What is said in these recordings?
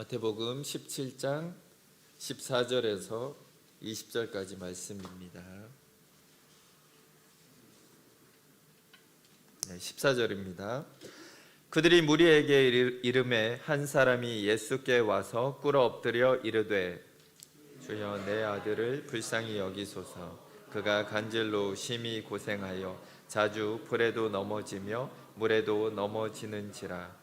마태복음 17장 14절에서 20절까지 말씀입니다. 14절입니다. 그들이 무리에게 이르매 한 사람이 예수께 와서 꿇어 엎드려 이르되 주여 내 아들을 불쌍히 여기소서. 그가 간질로 심히 고생하여 자주 불에도 넘어지며 물에도 넘어지는지라.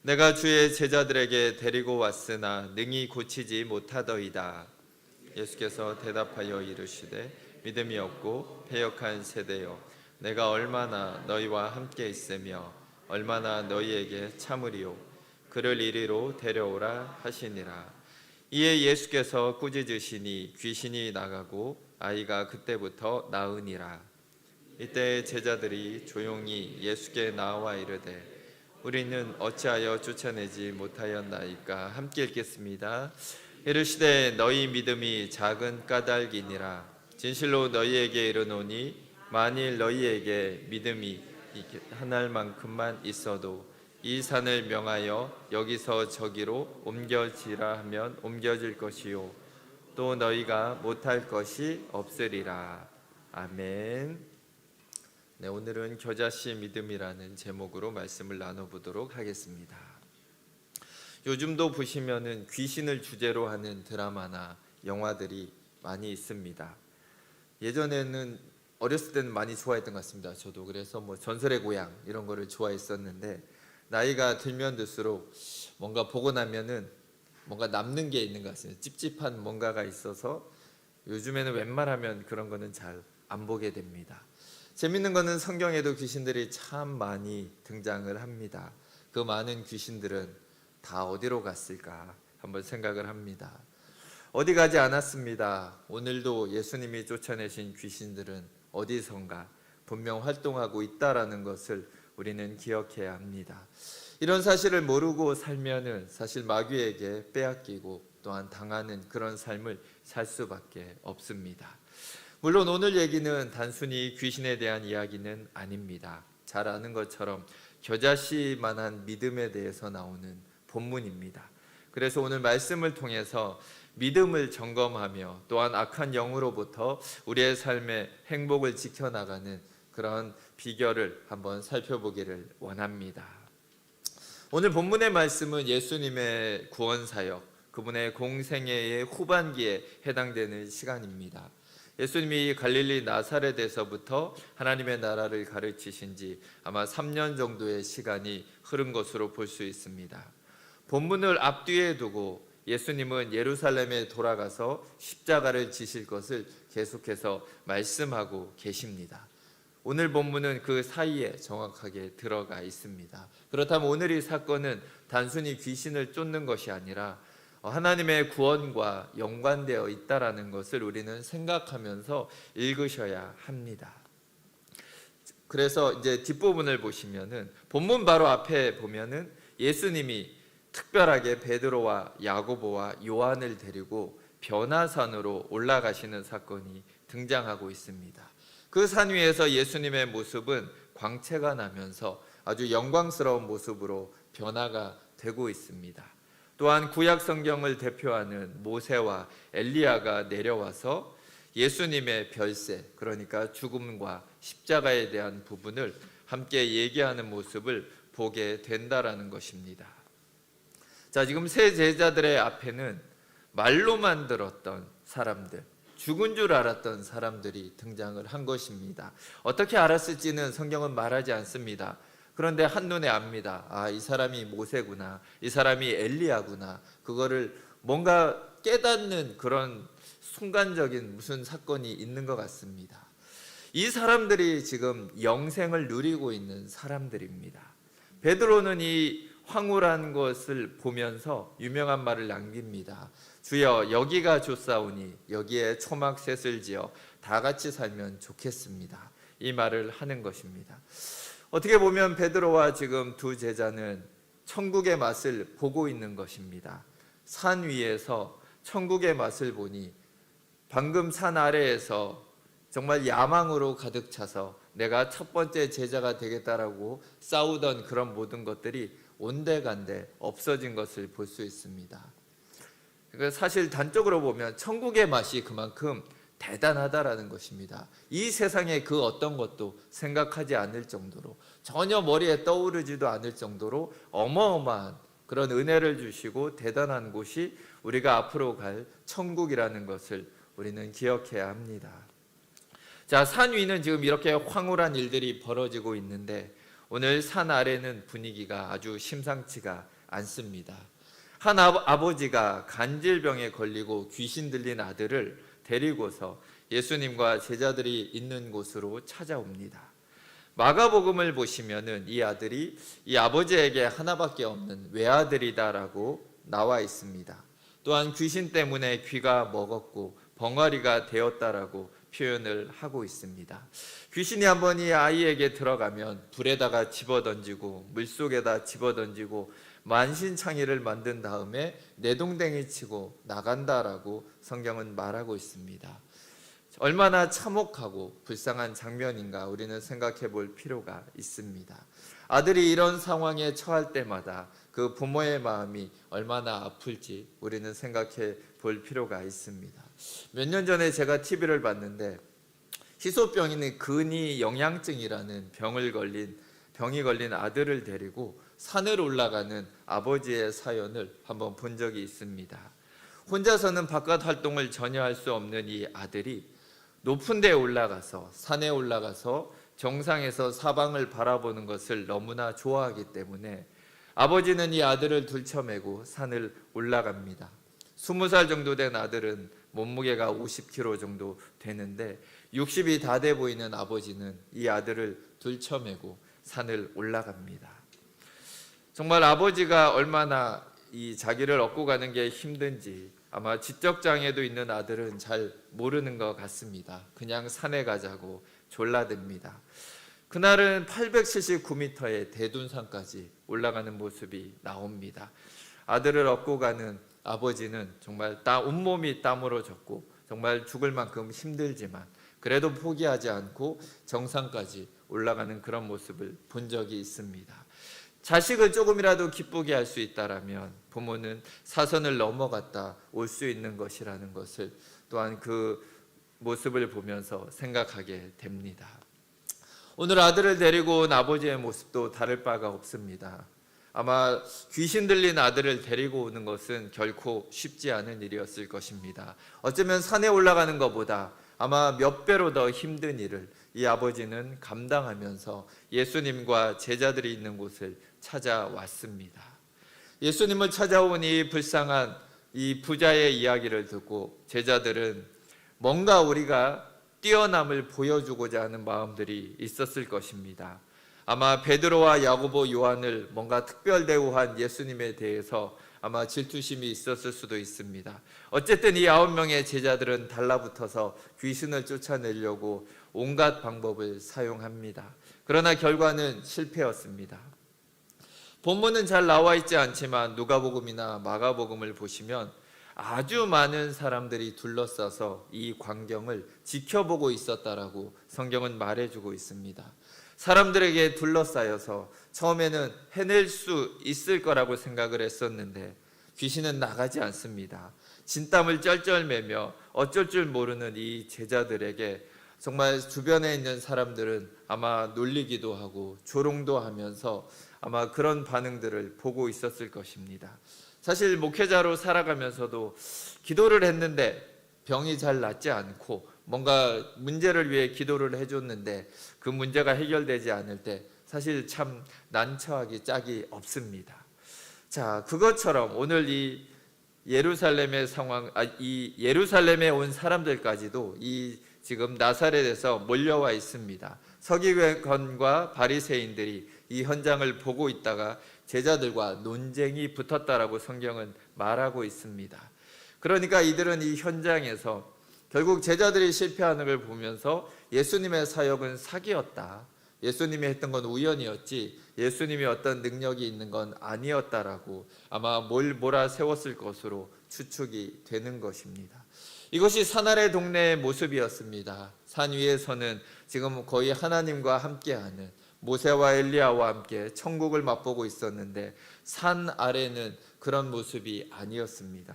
내가 주의 제자들에게 데리고 왔으나 능히 고치지 못하더이다. 예수께서 대답하여 이르시되 믿음이 없고 패역한 세대여, 내가 얼마나 너희와 함께 있으며 얼마나 너희에게 참으리요. 그를 이리로 데려오라 하시니라. 이에 예수께서 꾸짖으시니 귀신이 나가고 아이가 그때부터 나으니라. 이때 제자들이 조용히 예수께 나와 이르되 우리는 어찌하여 쫓아내지 못하였나이까. 함께 읽겠습니다. 이르시되 너희 믿음이 작은 까닭이니라. 진실로 너희에게 이르노니 만일 너희에게 믿음이 하늘만큼만 있어도 이 산을 명하여 여기서 저기로 옮겨지라 하면 옮겨질 것이요 또 너희가 못할 것이 없으리라. 아멘. 네, 오늘은 겨자씨 믿음이라는 제목으로 말씀을 나눠보도록 하겠습니다. 요즘도 보시면은 귀신을 주제로 하는 드라마나 영화들이 많이 있습니다. 예전에는 어렸을 때는 많이 좋아했던 것 같습니다. 저도 그래서 전설의 고향 이런 거를 좋아했었는데 나이가 들면 들수록 뭔가 보고 나면은 뭔가 남는 게 있는 것 같습니다. 찝찝한 뭔가가 있어서 요즘에는 웬만하면 그런 거는 잘 안 보게 됩니다. 재밌는 거는 성경에도 귀신들이 참 많이 등장을 합니다. 그 많은 귀신들은 다 어디로 갔을까 한번 생각을 합니다. 어디 가지 않았습니다. 오늘도 예수님이 쫓아내신 귀신들은 어디선가 분명 활동하고 있다라는 것을 우리는 기억해야 합니다. 이런 사실을 모르고 살면은 사실 마귀에게 빼앗기고 또한 당하는 그런 삶을 살 수밖에 없습니다. 물론 오늘 얘기는 단순히 귀신에 대한 이야기는 아닙니다. 잘 아는 것처럼 겨자씨만한 믿음에 대해서 나오는 본문입니다. 그래서 오늘 말씀을 통해서 믿음을 점검하며 또한 악한 영으로부터 우리의 삶의 행복을 지켜나가는 그런 비결을 한번 살펴보기를 원합니다. 오늘 본문의 말씀은 예수님의 구원사역, 그분의 공생애의 후반기에 해당되는 시간입니다. 예수님이 갈릴리 나사렛에서부터 하나님의 나라를 가르치신 지 아마 3년 정도의 시간이 흐른 것으로 볼 수 있습니다. 본문을 앞뒤에 두고 예수님은 예루살렘에 돌아가서 십자가를 지실 것을 계속해서 말씀하고 계십니다. 오늘 본문은 그 사이에 정확하게 들어가 있습니다. 그렇다면 오늘 이 사건은 단순히 귀신을 쫓는 것이 아니라 하나님의 구원과 연관되어 있다라는 것을 우리는 생각하면서 읽으셔야 합니다. 그래서 이제 뒷부분을 보시면은 본문 바로 앞에 보면은 예수님이 특별하게 베드로와 야고보와 요한을 데리고 변화산으로 올라가시는 사건이 등장하고 있습니다. 그 산 위에서 예수님의 모습은 광채가 나면서 아주 영광스러운 모습으로 변화가 되고 있습니다. 또한 구약 성경을 대표하는 모세와 엘리야가 내려와서 예수님의 별세, 그러니까 죽음과 십자가에 대한 부분을 함께 얘기하는 모습을 보게 된다라는 것입니다. 자, 지금 세 제자들의 앞에는 말로만 들었던 사람들, 죽은 줄 알았던 사람들이 등장을 한 것입니다. 어떻게 알았을지는 성경은 말하지 않습니다. 그런데 한눈에 압니다. 아, 이 사람이 모세구나, 이 사람이 엘리야구나. 그거를 뭔가 깨닫는 그런 순간적인 무슨 사건이 있는 것 같습니다. 이 사람들이 지금 영생을 누리고 있는 사람들입니다. 베드로는 이 황홀한 것을 보면서 유명한 말을 남깁니다. 주여, 여기가 좋사오니 여기에 초막셋을 지어 다 같이 살면 좋겠습니다. 이 말을 하는 것입니다. 어떻게 보면 베드로와 지금 두 제자는 천국의 맛을 보고 있는 것입니다. 산 위에서 천국의 맛을 보니 방금 산 아래에서 정말 야망으로 가득 차서 내가 첫 번째 제자가 되겠다라고 싸우던 그런 모든 것들이 온데간데 없어진 것을 볼 수 있습니다. 그러니까 사실 단적으로 보면 천국의 맛이 그만큼 대단하다라는 것입니다. 이 세상의 그 어떤 것도 생각하지 않을 정도로, 전혀 머리에 떠오르지도 않을 정도로 어마어마한 그런 은혜를 주시고 대단한 곳이 우리가 앞으로 갈 천국이라는 것을 우리는 기억해야 합니다. 자, 산 위는 지금 이렇게 황홀한 일들이 벌어지고 있는데 오늘 산 아래는 분위기가 아주 심상치가 않습니다. 한 아버지가 간질병에 걸리고 귀신 들린 아들을 데리고서 예수님과 제자들이 있는 곳으로 찾아옵니다. 마가복음을 보시면은 이 아들이 이 아버지에게 하나밖에 없는 외아들이다라고 나와 있습니다. 또한 귀신 때문에 귀가 먹었고 벙어리가 되었다라고 표현을 하고 있습니다. 귀신이 한번 이 아이에게 들어가면 불에다가 집어던지고 물속에다 집어던지고 만신창이를 만든 다음에 내동댕이 치고 나간다라고 성경은 말하고 있습니다. 얼마나 참혹하고 불쌍한 장면인가 우리는 생각해 볼 필요가 있습니다. 아들이 이런 상황에 처할 때마다 그 부모의 마음이 얼마나 아플지 우리는 생각해 볼 필요가 있습니다. 몇 년 전에 제가 TV를 봤는데 희소병인 근위 영양증이라는 병이 걸린 아들을 데리고 산을 올라가는 아버지의 사연을 한번 본 적이 있습니다. 혼자서는 바깥 활동을 전혀 할 수 없는 이 아들이 높은 데에 올라가서 산에 올라가서 정상에서 사방을 바라보는 것을 너무나 좋아하기 때문에 아버지는 이 아들을 들쳐매고 산을 올라갑니다. 20살 정도 된 아들은 몸무게가 50kg 정도 되는데 60이 다 돼 보이는 아버지는 이 아들을 들쳐매고 산을 올라갑니다. 정말 아버지가 얼마나 이 자기를 얻고 가는 게 힘든지 아마 지적장애도 있는 아들은 잘 모르는 것 같습니다. 그냥 산에 가자고 졸라댑니다. 그날은 879m의 대둔산까지 올라가는 모습이 나옵니다. 아들을 얻고 가는 아버지는 정말 온몸이 땀으로 젖고 정말 죽을 만큼 힘들지만 그래도 포기하지 않고 정상까지 올라가는 그런 모습을 본 적이 있습니다. 자식을 조금이라도 기쁘게 할 수 있다라면 부모는 사선을 넘어갔다 올 수 있는 것이라는 것을 또한 그 모습을 보면서 생각하게 됩니다. 오늘 아들을 데리고 온 아버지의 모습도 다를 바가 없습니다. 아마 귀신 들린 아들을 데리고 오는 것은 결코 쉽지 않은 일이었을 것입니다. 어쩌면 산에 올라가는 것보다 아마 몇 배로 더 힘든 일을 이 아버지는 감당하면서 예수님과 제자들이 있는 곳을 찾아왔습니다. 예수님을 찾아온 이 불쌍한 이 부자의 이야기를 듣고 제자들은 뭔가 우리가 뛰어남을 보여주고자 하는 마음들이 있었을 것입니다. 아마 베드로와 야고보, 요한을 뭔가 특별 대우한 예수님에 대해서 아마 질투심이 있었을 수도 있습니다. 어쨌든 이 9명의 제자들은 달라붙어서 귀신을 쫓아내려고 온갖 방법을 사용합니다. 그러나 결과는 실패였습니다. 본문은 잘 나와 있지 않지만 누가복음이나 마가복음을 보시면 아주 많은 사람들이 둘러싸서 이 광경을 지켜보고 있었다라고 성경은 말해주고 있습니다. 사람들에게 둘러싸여서 처음에는 해낼 수 있을 거라고 생각을 했었는데 귀신은 나가지 않습니다. 진땀을 쩔쩔매며 어쩔 줄 모르는 이 제자들에게 정말 주변에 있는 사람들은 아마 놀리기도 하고 조롱도 하면서 아마 그런 반응들을 보고 있었을 것입니다. 사실 목회자로 살아가면서도 기도를 했는데 병이 잘 낫지 않고 뭔가 문제를 위해 기도를 해줬는데 그 문제가 해결되지 않을 때 사실 참 난처하기 짝이 없습니다. 자, 그것처럼 오늘 이 예루살렘의 상황, 이 예루살렘에 온 사람들까지도 이 지금 나사렛에서 몰려와 있습니다. 서기관과 바리새인들이 이 현장을 보고 있다가 제자들과 논쟁이 붙었다라고 성경은 말하고 있습니다. 그러니까 이들은 이 현장에서 결국 제자들이 실패하는 걸 보면서 예수님의 사역은 사기였다. 예수님이 했던 건 우연이었지 예수님이 어떤 능력이 있는 건 아니었다라고 아마 몰아세웠을 것으로 추측이 되는 것입니다. 이것이 산 아래 동네의 모습이었습니다. 산 위에서는 지금 거의 하나님과 함께하는 모세와 엘리야와 함께 천국을 맛보고 있었는데 산 아래는 그런 모습이 아니었습니다.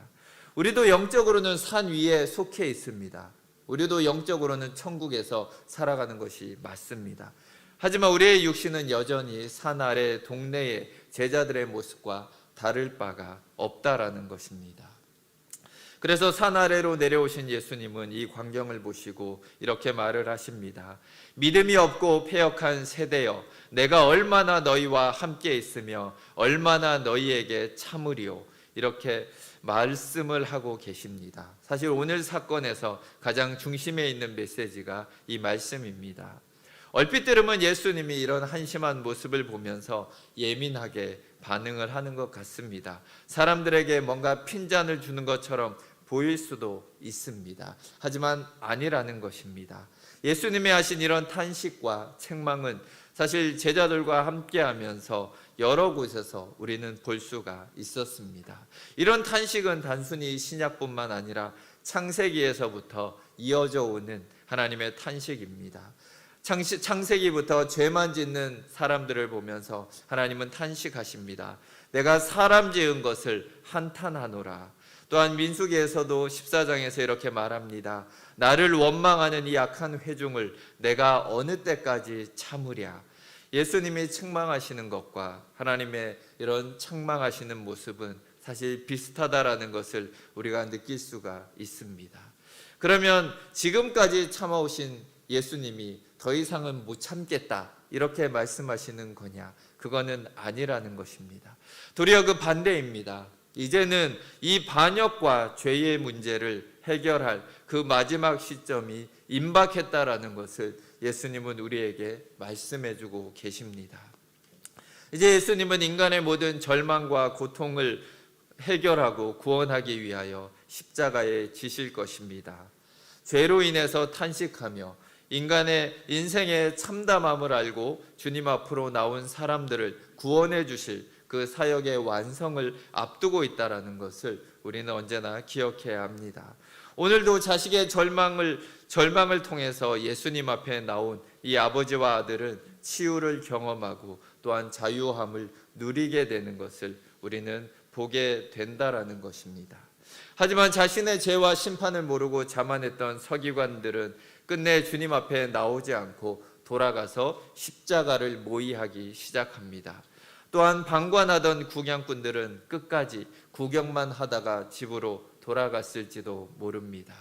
우리도 영적으로는 산 위에 속해 있습니다. 우리도 영적으로는 천국에서 살아가는 것이 맞습니다. 하지만 우리의 육신은 여전히 산 아래 동네의 제자들의 모습과 다를 바가 없다라는 것입니다. 그래서 산 아래로 내려오신 예수님은 이 광경을 보시고 이렇게 말을 하십니다. 믿음이 없고 패역한 세대여, 내가 얼마나 너희와 함께 있으며 얼마나 너희에게 참으리오. 이렇게 말씀을 하고 계십니다. 사실 오늘 사건에서 가장 중심에 있는 메시지가 이 말씀입니다. 얼핏 들으면 예수님이 이런 한심한 모습을 보면서 예민하게 반응을 하는 것 같습니다. 사람들에게 뭔가 핀잔을 주는 것처럼 보일 수도 있습니다. 하지만 아니라는 것입니다. 예수님이 하신 이런 탄식과 책망은 사실 제자들과 함께 하면서 여러 곳에서 우리는 볼 수가 있었습니다. 이런 탄식은 단순히 신약뿐만 아니라 창세기에서부터 이어져 오는 하나님의 탄식입니다. 창세기부터 죄만 짓는 사람들을 보면서 하나님은 탄식하십니다. 내가 사람 지은 것을 한탄하노라. 또한 민수기에서도 14장에서 이렇게 말합니다. 나를 원망하는 이 악한 회중을 내가 어느 때까지 참으랴. 예수님이 책망하시는 것과 하나님의 이런 책망하시는 모습은 사실 비슷하다라는 것을 우리가 느낄 수가 있습니다. 그러면 지금까지 참아오신 예수님이 더 이상은 못 참겠다 이렇게 말씀하시는 거냐? 그거는 아니라는 것입니다. 도리어 그 반대입니다. 이제는 이 반역과 죄의 문제를 해결할 그 마지막 시점이 임박했다라는 것을 예수님은 우리에게 말씀해주고 계십니다. 이제 예수님은 인간의 모든 절망과 고통을 해결하고 구원하기 위하여 십자가에 지실 것입니다. 죄로 인해서 탄식하며 인간의 인생의 참담함을 알고 주님 앞으로 나온 사람들을 구원해 주실 그 사역의 완성을 앞두고 있다는 것을 우리는 언제나 기억해야 합니다. 오늘도 자식의 절망을 통해서 예수님 앞에 나온 이 아버지와 아들은 치유를 경험하고 또한 자유함을 누리게 되는 것을 우리는 보게 된다라는 것입니다. 하지만 자신의 죄와 심판을 모르고 자만했던 서기관들은 끝내 주님 앞에 나오지 않고 돌아가서 십자가를 모의하기 시작합니다. 또한 방관하던 구경꾼들은 끝까지 구경만 하다가 집으로 돌아갔을지도 모릅니다.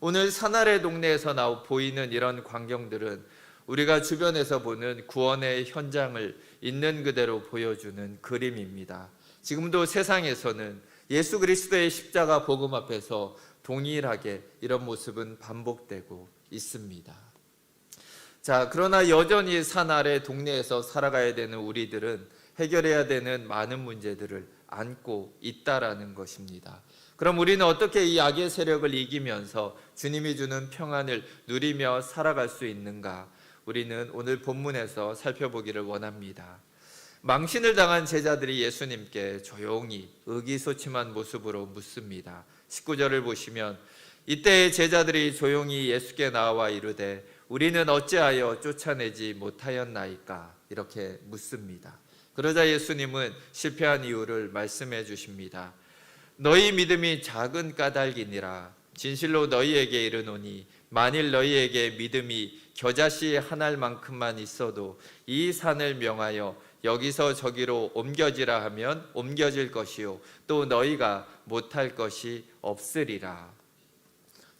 오늘 산아래 동네에서 보이는 이런 광경들은 우리가 주변에서 보는 구원의 현장을 있는 그대로 보여주는 그림입니다. 지금도 세상에서는 예수 그리스도의 십자가 복음 앞에서 동일하게 이런 모습은 반복되고 있습니다. 자, 그러나 여전히 산 아래 동네에서 살아가야 되는 우리들은 해결해야 되는 많은 문제들을 안고 있다라는 것입니다. 그럼 우리는 어떻게 이 악의 세력을 이기면서 주님이 주는 평안을 누리며 살아갈 수 있는가? 우리는 오늘 본문에서 살펴보기를 원합니다. 망신을 당한 제자들이 예수님께 조용히 의기소침한 모습으로 묻습니다. 19절을 보시면 이때 제자들이 조용히 예수께 나와 이르되 우리는 어찌하여 쫓아내지 못하였나이까? 이렇게 묻습니다. 그러자 예수님은 실패한 이유를 말씀해 주십니다. 너희 믿음이 작은 까닭이니라. 진실로 너희에게 이르노니 만일 너희에게 믿음이 겨자씨 한 알만큼만 있어도 이 산을 명하여 여기서 저기로 옮겨지라 하면 옮겨질 것이요 또 너희가 못할 것이 없으리라.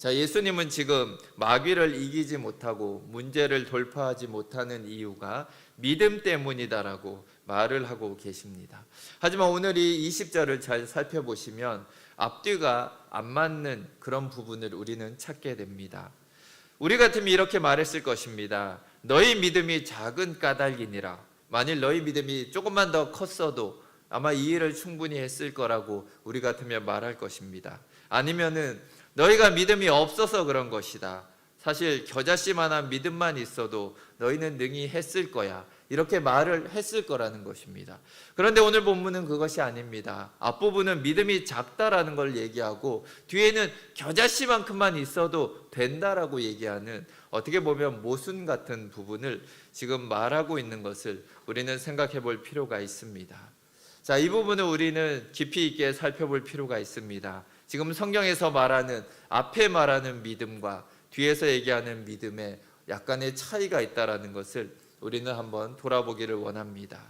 자, 예수님은 지금 마귀를 이기지 못하고 문제를 돌파하지 못하는 이유가 믿음 때문이다라고 말을 하고 계십니다. 하지만 오늘 이 20절을 잘 살펴보시면 앞뒤가 안 맞는 그런 부분을 우리는 찾게 됩니다. 우리 같으면 이렇게 말했을 것입니다. 너희 믿음이 작은 까닭이니라. 만일 너희 믿음이 조금만 더 컸어도 아마 이 일을 충분히 했을 거라고 우리 같으면 말할 것입니다. 아니면은 너희가 믿음이 없어서 그런 것이다. 사실 겨자씨만한 믿음만 있어도 너희는 능히 했을 거야. 이렇게 말을 했을 거라는 것입니다. 그런데 오늘 본문은 그것이 아닙니다. 앞부분은 믿음이 작다라는 걸 얘기하고 뒤에는 겨자씨만큼만 있어도 된다라고 얘기하는, 어떻게 보면 모순 같은 부분을 지금 말하고 있는 것을 우리는 생각해 볼 필요가 있습니다. 자, 이 부분을 우리는 깊이 있게 살펴볼 필요가 있습니다. 지금 성경에서 말하는, 앞에 말하는 믿음과 뒤에서 얘기하는 믿음에 약간의 차이가 있다라는 것을 우리는 한번 돌아보기를 원합니다.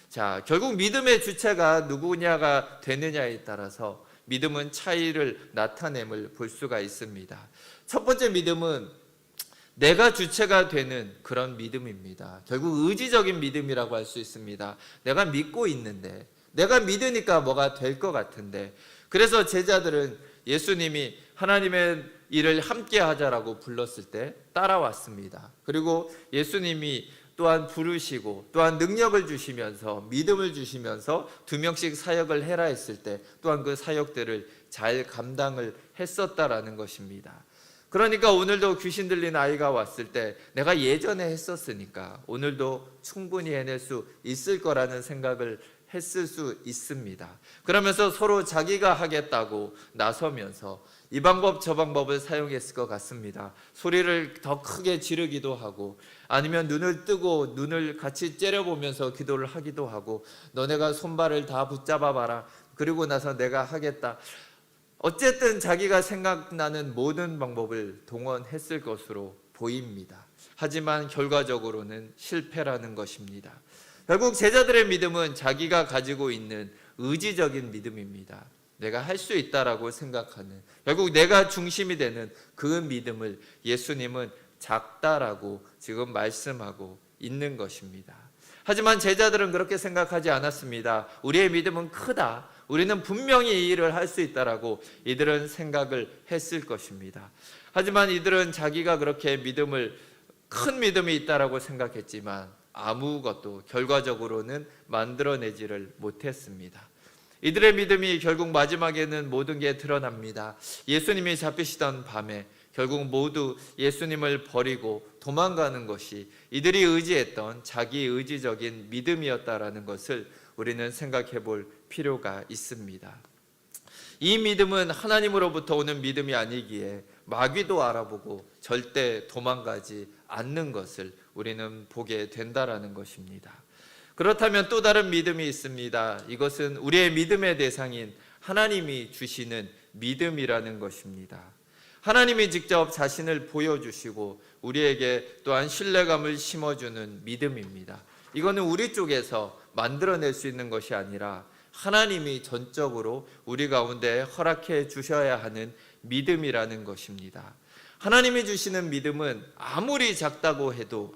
자, 결국 믿음의 주체가 누구냐가 되느냐에 따라서 믿음은 차이를 나타냄을 볼 수가 있습니다. 첫 번째 믿음은 내가 주체가 되는 그런 믿음입니다. 결국 의지적인 믿음이라고 할 수 있습니다. 내가 믿고 있는데, 내가 믿으니까 뭐가 될 것 같은데, 그래서 제자들은 예수님이 하나님의 일을 함께 하자라고 불렀을 때 따라왔습니다. 그리고 예수님이 또한 부르시고 또한 능력을 주시면서 믿음을 주시면서 2명씩 사역을 해라 했을 때 또한 그 사역들을 잘 감당을 했었다라는 것입니다. 그러니까 오늘도 귀신 들린 아이가 왔을 때 내가 예전에 했었으니까 오늘도 충분히 해낼 수 있을 거라는 생각을 했을 수 있습니다. 그러면서 서로 자기가 하겠다고 나서면서 이 방법 저 방법을 사용했을 것 같습니다. 소리를 더 크게 지르기도 하고, 아니면 눈을 뜨고 눈을 같이 째려보면서 기도를 하기도 하고, 너네가 손발을 다 붙잡아 봐라, 그리고 나서 내가 하겠다. 어쨌든 자기가 생각나는 모든 방법을 동원했을 것으로 보입니다. 하지만 결과적으로는 실패라는 것입니다. 결국 제자들의 믿음은 자기가 가지고 있는 의지적인 믿음입니다. 내가 할 수 있다라고 생각하는, 결국 내가 중심이 되는 그 믿음을 예수님은 작다라고 지금 말씀하고 있는 것입니다. 하지만 제자들은 그렇게 생각하지 않았습니다. 우리의 믿음은 크다, 우리는 분명히 이 일을 할 수 있다라고 이들은 생각을 했을 것입니다. 하지만 이들은 자기가 그렇게 큰 믿음이 있다라고 생각했지만 아무것도 결과적으로는 만들어내지를 못했습니다. 이들의 믿음이 결국 마지막에는 모든 게 드러납니다. 예수님이 잡히시던 밤에 결국 모두 예수님을 버리고 도망가는 것이 이들이 의지했던 자기 의지적인 믿음이었다라는 것을 우리는 생각해 볼 필요가 있습니다. 이 믿음은 하나님으로부터 오는 믿음이 아니기에 마귀도 알아보고 절대 도망가지 않는 것을 우리는 보게 된다라는 것입니다. 그렇다면 또 다른 믿음이 있습니다. 이것은 우리의 믿음의 대상인 하나님이 주시는 믿음이라는 것입니다. 하나님이 직접 자신을 보여주시고 우리에게 또한 신뢰감을 심어주는 믿음입니다. 이거는 우리 쪽에서 만들어낼 수 있는 것이 아니라 하나님이 전적으로 우리 가운데 허락해 주셔야 하는 믿음이라는 것입니다. 하나님이 주시는 믿음은 아무리 작다고 해도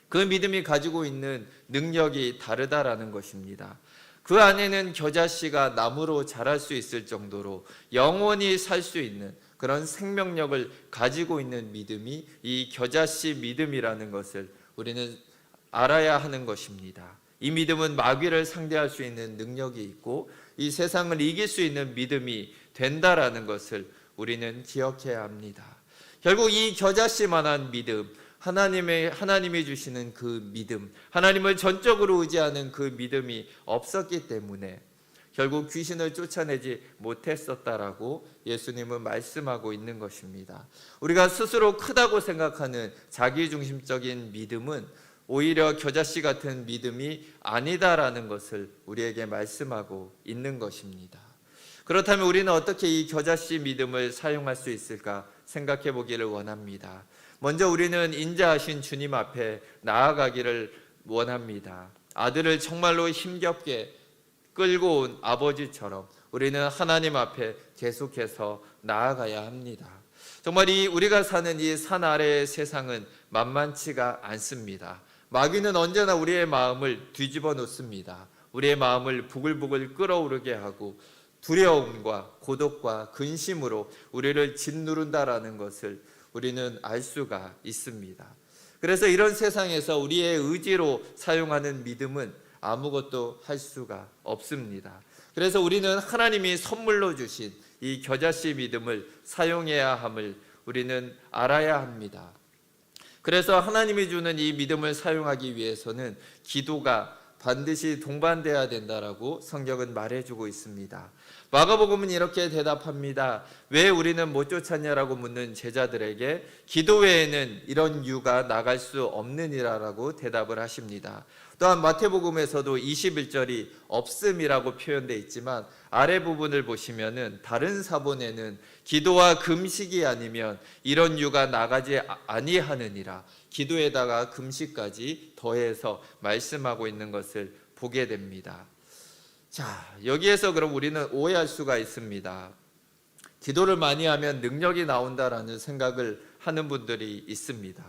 그 믿음이 가지고 있는 능력이 다르다라는 것입니다. 그 안에는 겨자씨가 나무로 자랄 수 있을 정도로 영원히 살 수 있는 그런 생명력을 가지고 있는 믿음이 이 겨자씨 믿음이라는 것을 우리는 알아야 하는 것입니다. 이 믿음은 마귀를 상대할 수 있는 능력이 있고 이 세상을 이길 수 있는 믿음이 된다라는 것을 우리는 기억해야 합니다. 결국 이 겨자씨만한 믿음, 하나님이 주시는 그 믿음, 하나님을 전적으로 의지하는 그 믿음이 없었기 때문에 결국 귀신을 쫓아내지 못했었다라고 예수님은 말씀하고 있는 것입니다. 우리가 스스로 크다고 생각하는 자기중심적인 믿음은 오히려 겨자씨 같은 믿음이 아니다라는 것을 우리에게 말씀하고 있는 것입니다. 그렇다면 우리는 어떻게 이 겨자씨 믿음을 사용할 수 있을까 생각해 보기를 원합니다. 먼저 우리는 인자하신 주님 앞에 나아가기를 원합니다. 아들을 정말로 힘겹게 끌고 온 아버지처럼 우리는 하나님 앞에 계속해서 나아가야 합니다. 정말 우리가 사는 이 산 아래의 세상은 만만치가 않습니다. 마귀는 언제나 우리의 마음을 뒤집어 놓습니다. 우리의 마음을 부글부글 끓어오르게 하고 두려움과 고독과 근심으로 우리를 짓누른다라는 것을 우리는 알 수가 있습니다. 그래서 이런 세상에서 우리의 의지로 사용하는 믿음은 아무것도 할 수가 없습니다. 그래서 우리는 하나님이 선물로 주신 이 겨자씨 믿음을 사용해야 함을 우리는 알아야 합니다. 그래서 하나님이 주는 이 믿음을 사용하기 위해서는 기도가 반드시 동반돼야 된다라고 성경은 말해주고 있습니다. 마가복음은 이렇게 대답합니다. 왜 우리는 못 쫓았냐라고 묻는 제자들에게 기도 외에는 이런 유가 나갈 수 없느니라라고 대답을 하십니다. 또한 마태복음에서도 21절이 없음이라고 표현되어 있지만 아래 부분을 보시면은 다른 사본에는 기도와 금식이 아니면 이런 유가 나가지 아니하느니라, 기도에다가 금식까지 더해서 말씀하고 있는 것을 보게 됩니다. 자, 여기에서 그럼 우리는 오해할 수가 있습니다. 기도를 많이 하면 능력이 나온다라는 생각을 하는 분들이 있습니다.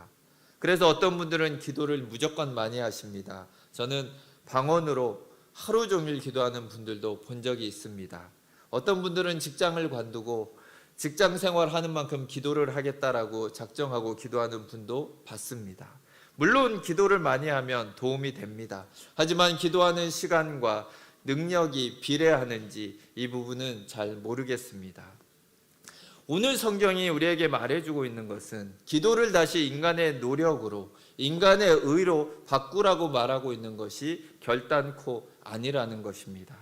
그래서 어떤 분들은 기도를 무조건 많이 하십니다. 저는 방언으로 하루 종일 기도하는 분들도 본 적이 있습니다. 어떤 분들은 직장을 관두고 직장 생활하는 만큼 기도를 하겠다라고 작정하고 기도하는 분도 봤습니다. 물론 기도를 많이 하면 도움이 됩니다. 하지만 기도하는 시간과 능력이 비례하는지 이 부분은 잘 모르겠습니다. 오늘 성경이 우리에게 말해주고 있는 것은 기도를 다시 인간의 노력으로, 인간의 의로 바꾸라고 말하고 있는 것이 결단코 아니라는 것입니다.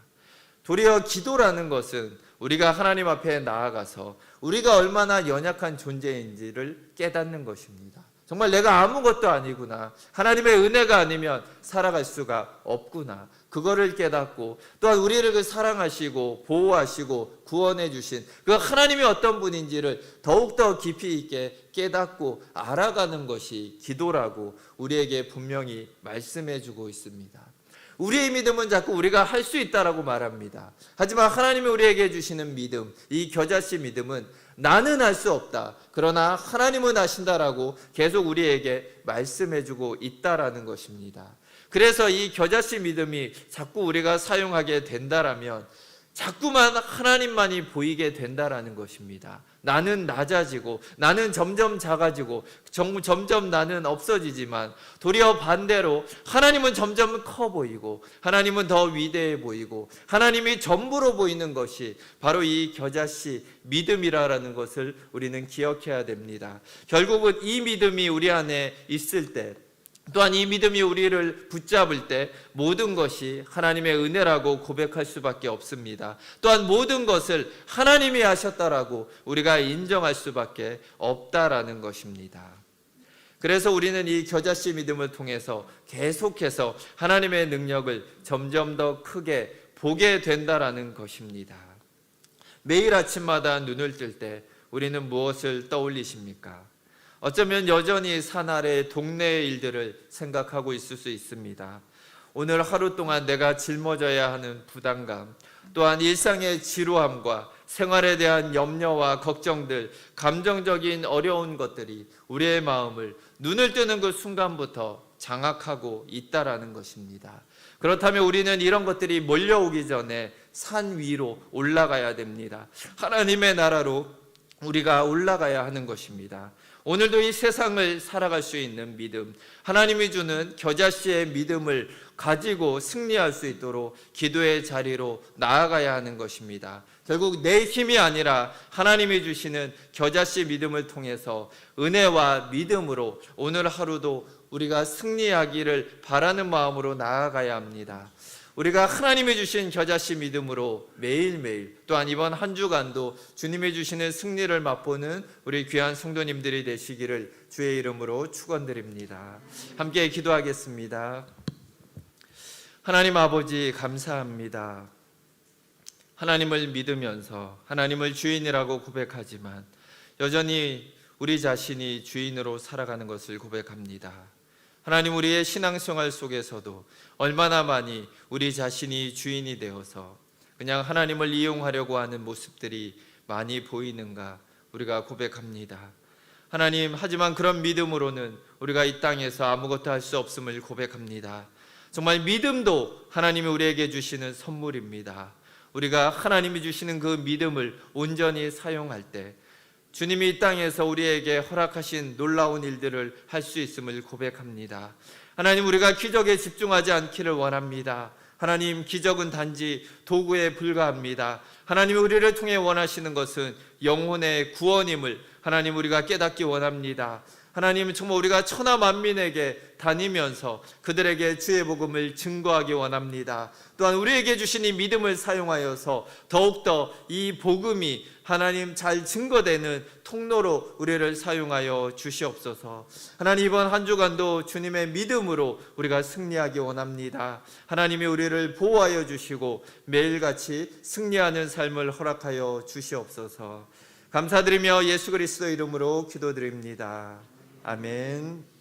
도리어 기도라는 것은 우리가 하나님 앞에 나아가서 우리가 얼마나 연약한 존재인지를 깨닫는 것입니다. 정말 내가 아무것도 아니구나, 하나님의 은혜가 아니면 살아갈 수가 없구나, 그거를 깨닫고 또한 우리를 사랑하시고 보호하시고 구원해 주신 그 하나님이 어떤 분인지를 더욱더 깊이 있게 깨닫고 알아가는 것이 기도라고 우리에게 분명히 말씀해 주고 있습니다. 우리의 믿음은 자꾸 우리가 할 수 있다라고 말합니다. 하지만 하나님이 우리에게 주시는 믿음, 이 겨자씨 믿음은 나는 할 수 없다, 그러나 하나님은 하신다라고 계속 우리에게 말씀해 주고 있다라는 것입니다. 그래서 이 겨자씨 믿음이 자꾸 우리가 사용하게 된다라면 자꾸만 하나님만이 보이게 된다라는 것입니다. 나는 낮아지고 나는 점점 작아지고 점점 나는 없어지지만 도리어 반대로 하나님은 점점 커 보이고 하나님은 더 위대해 보이고 하나님이 전부로 보이는 것이 바로 이 겨자씨 믿음이라는 것을 우리는 기억해야 됩니다. 결국은 이 믿음이 우리 안에 있을 때, 또한 이 믿음이 우리를 붙잡을 때 모든 것이 하나님의 은혜라고 고백할 수밖에 없습니다. 또한 모든 것을 하나님이 하셨다라고 우리가 인정할 수밖에 없다라는 것입니다. 그래서 우리는 이 겨자씨 믿음을 통해서 계속해서 하나님의 능력을 점점 더 크게 보게 된다라는 것입니다. 매일 아침마다 눈을 뜰 때 우리는 무엇을 떠올리십니까? 어쩌면 여전히 산 아래 동네의 일들을 생각하고 있을 수 있습니다. 오늘 하루 동안 내가 짊어져야 하는 부담감, 또한 일상의 지루함과 생활에 대한 염려와 걱정들, 감정적인 어려운 것들이 우리의 마음을 눈을 뜨는 그 순간부터 장악하고 있다라는 것입니다. 그렇다면 우리는 이런 것들이 몰려오기 전에 산 위로 올라가야 됩니다. 하나님의 나라로 우리가 올라가야 하는 것입니다. 오늘도 이 세상을 살아갈 수 있는 믿음, 하나님이 주는 겨자씨의 믿음을 가지고 승리할 수 있도록 기도의 자리로 나아가야 하는 것입니다. 결국 내 힘이 아니라 하나님이 주시는 겨자씨 믿음을 통해서 은혜와 믿음으로 오늘 하루도 우리가 승리하기를 바라는 마음으로 나아가야 합니다. 우리가 하나님이 주신 겨자씨 믿음으로 매일매일, 또한 이번 한 주간도 주님이 주시는 승리를 맛보는 우리 귀한 성도님들이 되시기를 주의 이름으로 축원드립니다. 함께 기도하겠습니다. 하나님 아버지, 감사합니다. 하나님을 믿으면서 하나님을 주인이라고 고백하지만 여전히 우리 자신이 주인으로 살아가는 것을 고백합니다. 하나님, 우리의 신앙생활 속에서도 얼마나 많이 우리 자신이 주인이 되어서 그냥 하나님을 이용하려고 하는 모습들이 많이 보이는가 우리가 고백합니다. 하나님, 하지만 그런 믿음으로는 우리가 이 땅에서 아무것도 할 수 없음을 고백합니다. 정말 믿음도 하나님이 우리에게 주시는 선물입니다. 우리가 하나님이 주시는 그 믿음을 온전히 사용할 때 주님이 이 땅에서 우리에게 허락하신 놀라운 일들을 할 수 있음을 고백합니다. 하나님, 우리가 기적에 집중하지 않기를 원합니다. 하나님, 기적은 단지 도구에 불과합니다. 하나님이 우리를 통해 원하시는 것은 영혼의 구원임을 하나님 우리가 깨닫기 원합니다. 하나님, 정말 우리가 천하 만민에게 다니면서 그들에게 주의 복음을 증거하기 원합니다. 또한 우리에게 주신 이 믿음을 사용하여서 더욱더 이 복음이 하나님 잘 증거되는 통로로 우리를 사용하여 주시옵소서. 하나님, 이번 한 주간도 주님의 믿음으로 우리가 승리하기 원합니다. 하나님이 우리를 보호하여 주시고 매일같이 승리하는 삶을 허락하여 주시옵소서. 감사드리며 예수 그리스도 이름으로 기도드립니다. 아멘.